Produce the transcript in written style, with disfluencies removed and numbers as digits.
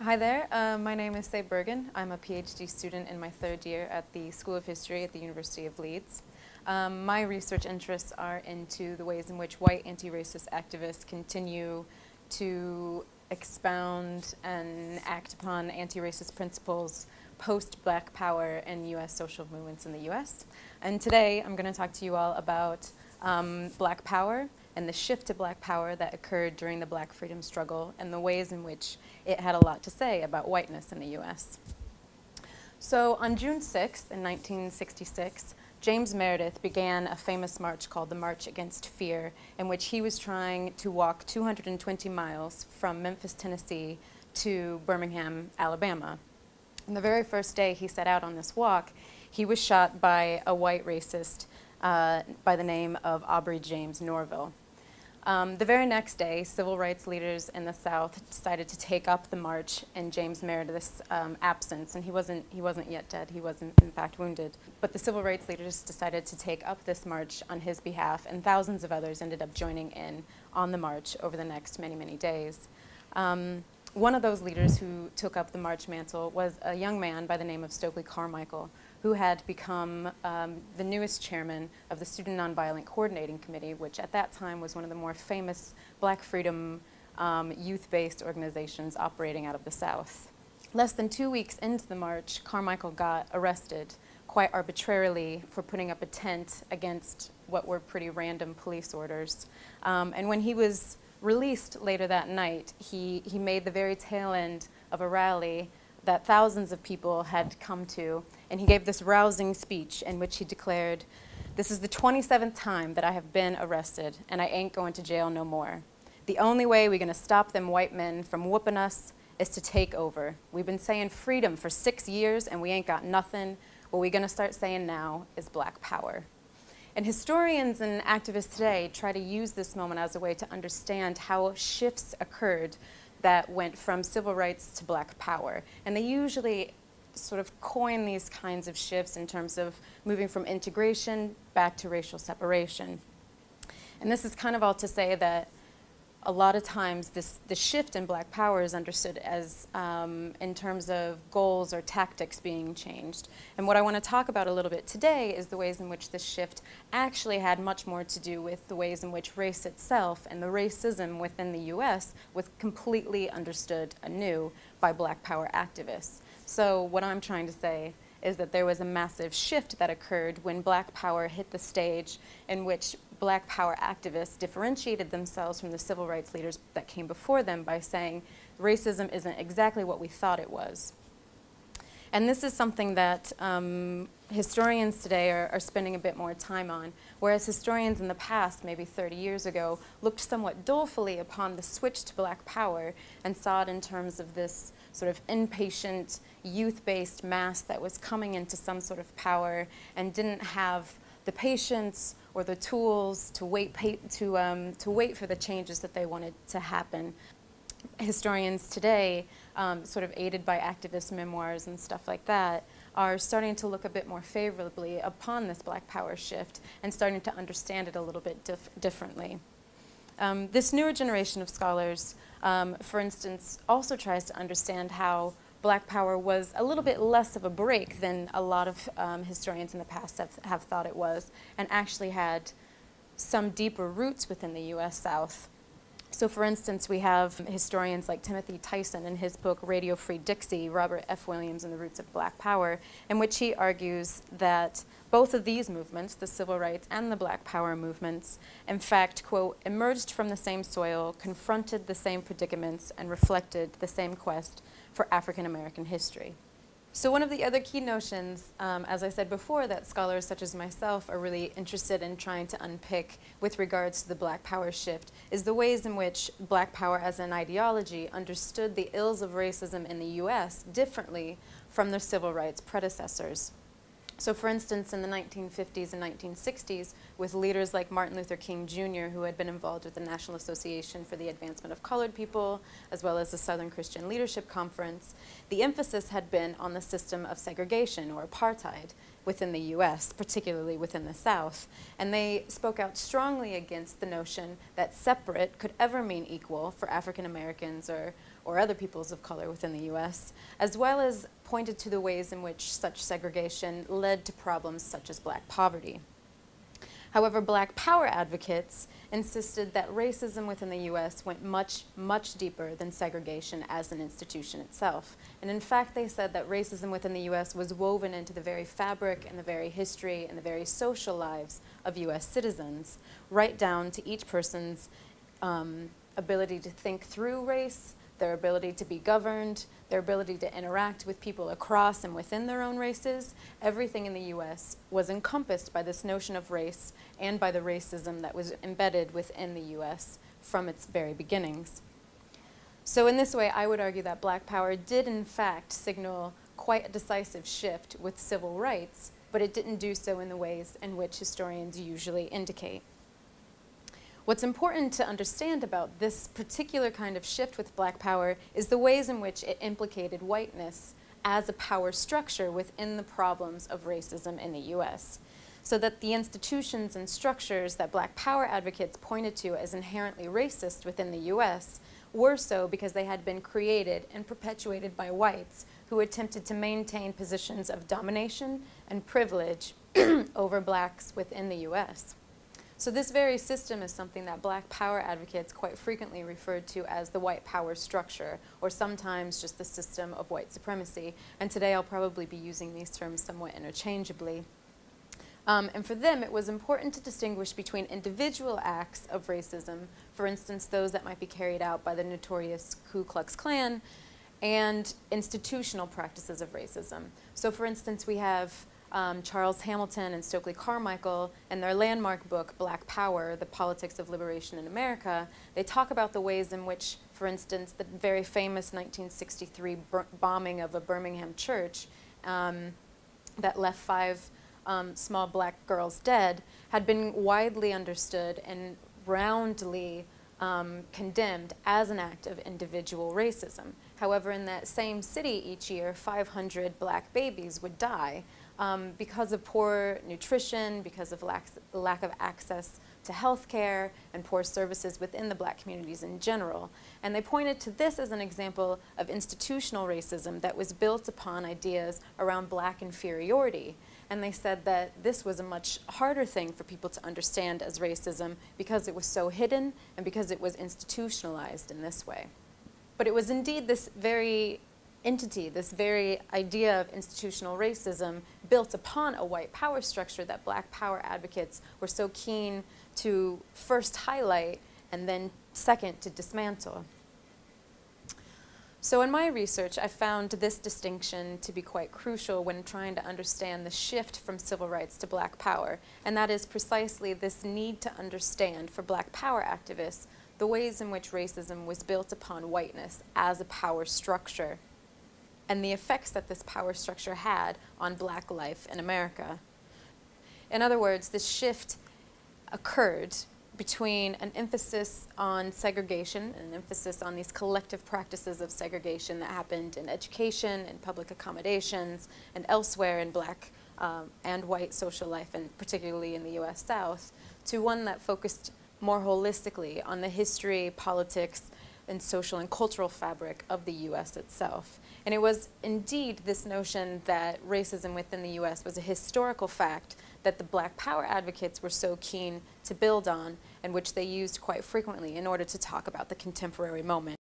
Hi there, my name is Burgin. I'm a PhD student in my third year at the School of History at the University of Leeds. My research interests are into the ways in which white anti-racist activists continue to expound and act upon anti-racist principles post-Black Power and U.S. social movements in the U.S. And today I'm going to talk to you all about Black Power and the shift to Black Power that occurred during the Black freedom struggle and the ways in which it had a lot to say about whiteness in the U.S. So on June 6th in 1966, James Meredith began a famous march called the March Against Fear, in which he was trying to walk 220 miles from Memphis, Tennessee to Birmingham, Alabama. And the very first day he set out on this walk, he was shot by a white racist by the name of Aubrey James Norville. The very next day, civil rights leaders in the South decided to take up the march in James Meredith's absence, and he wasn't yet dead. He was in fact wounded. But the civil rights leaders decided to take up this march on his behalf, and thousands of others ended up joining in on the march over the next many, many days. One of those leaders who took up the march mantle was a young man by the name of Stokely Carmichael, who had become the newest chairman of the Student Nonviolent Coordinating Committee, which at that time was one of the more famous Black freedom youth-based organizations operating out of the South. Less than 2 weeks into the march, Carmichael got arrested quite arbitrarily for putting up a tent against what were pretty random police orders. And when he was released later that night, he made the very tail end of a rally that thousands of people had come to, and he gave this rousing speech in which he declared, "This is the 27th time that I have been arrested, and I ain't going to jail no more. The only way we're gonna stop them white men from whooping us is to take over. We've been saying freedom for 6 years, and we ain't got nothing. What we're gonna start saying now is Black Power." And historians and activists today try to use this moment as a way to understand how shifts occurred that went from civil rights to Black Power. And they usually sort of coin these kinds of shifts in terms of moving from integration back to racial separation. And this is kind of all to say that a lot of times the shift in Black Power is understood as in terms of goals or tactics being changed. And what I want to talk about a little bit today is the ways in which this shift actually had much more to do with the ways in which race itself and the racism within the US was completely understood anew by Black Power activists. So what I'm trying to say is that there was a massive shift that occurred when Black Power hit the stage, in which Black Power activists differentiated themselves from the civil rights leaders that came before them by saying racism isn't exactly what we thought it was. And this is something that historians today are spending a bit more time on, whereas historians in the past, maybe 30 years ago, looked somewhat dolefully upon the switch to Black Power and saw it in terms of this sort of impatient, youth-based mass that was coming into some sort of power and didn't have the patience or the tools to wait for the changes that they wanted to happen. Historians today, sort of aided by activist memoirs and stuff like that, are starting to look a bit more favorably upon this Black Power shift and starting to understand it a little bit differently. This newer generation of scholars, for instance, also tries to understand how Black Power was a little bit less of a break than a lot of historians in the past have thought it was, and actually had some deeper roots within the US South. So for instance, we have historians like Timothy Tyson in his book Radio Free Dixie, Robert F. Williams and the Roots of Black Power, in which he argues that both of these movements, the civil rights and the Black Power movements, in fact, quote, emerged from the same soil, confronted the same predicaments, and reflected the same quest for African American history. So one of the other key notions, as I said before, that scholars such as myself are really interested in trying to unpick with regards to the Black Power shift is the ways in which Black Power as an ideology understood the ills of racism in the US differently from their civil rights predecessors. So for instance, in the 1950s and 1960s, with leaders like Martin Luther King Jr., who had been involved with the National Association for the Advancement of Colored People, as well as the Southern Christian Leadership Conference, the emphasis had been on the system of segregation or apartheid within the US, particularly within the South. And they spoke out strongly against the notion that separate could ever mean equal for African Americans or or other peoples of color within the U.S., as well as pointed to the ways in which such segregation led to problems such as black poverty. However, black power advocates insisted that racism within the U.S. went much, much deeper than segregation as an institution itself. And in fact, they said that racism within the U.S. was woven into the very fabric and the very history and the very social lives of U.S. citizens, right down to each person's ability to think through race, their ability to be governed, their ability to interact with people across and within their own races. Everything in the U.S. was encompassed by this notion of race and by the racism that was embedded within the U.S. from its very beginnings. So in this way, I would argue that black power did in fact signal quite a decisive shift with civil rights, but it didn't do so in the ways in which historians usually indicate. What's important to understand about this particular kind of shift with black power is the ways in which it implicated whiteness as a power structure within the problems of racism in the U.S. So that the institutions and structures that black power advocates pointed to as inherently racist within the U.S. were so because they had been created and perpetuated by whites who attempted to maintain positions of domination and privilege over blacks within the U.S. So this very system is something that black power advocates quite frequently referred to as the white power structure, or sometimes just the system of white supremacy. And today I'll probably be using these terms somewhat interchangeably. And for them, it was important to distinguish between individual acts of racism, for instance, those that might be carried out by the notorious Ku Klux Klan, and institutional practices of racism. So for instance, we have Charles Hamilton and Stokely Carmichael, in their landmark book, Black Power, The Politics of Liberation in America, they talk about the ways in which, for instance, the very famous 1963 bombing of a Birmingham church that left 5 small black girls dead had been widely understood and roundly condemned as an act of individual racism. However, in that same city each year, 500 black babies would die because of poor nutrition, because of lack of access to health care, and poor services within the black communities in general. And they pointed to this as an example of institutional racism that was built upon ideas around black inferiority. And they said that this was a much harder thing for people to understand as racism because it was so hidden and because it was institutionalized in this way. But it was indeed this very entity, this very idea of institutional racism built upon a white power structure that black power advocates were so keen to first highlight and then second to dismantle. So in my research, I found this distinction to be quite crucial when trying to understand the shift from civil rights to black power, and that is precisely this need to understand for black power activists the ways in which racism was built upon whiteness as a power structure, and the effects that this power structure had on black life in America. In other words, this shift occurred between an emphasis on segregation, an emphasis on these collective practices of segregation that happened in education, in public accommodations, and elsewhere in black and white social life, and particularly in the U.S. South, to one that focused more holistically on the history, politics, and social and cultural fabric of the U.S. itself. And it was indeed this notion that racism within the U.S. was a historical fact that the black power advocates were so keen to build on, and which they used quite frequently in order to talk about the contemporary moment.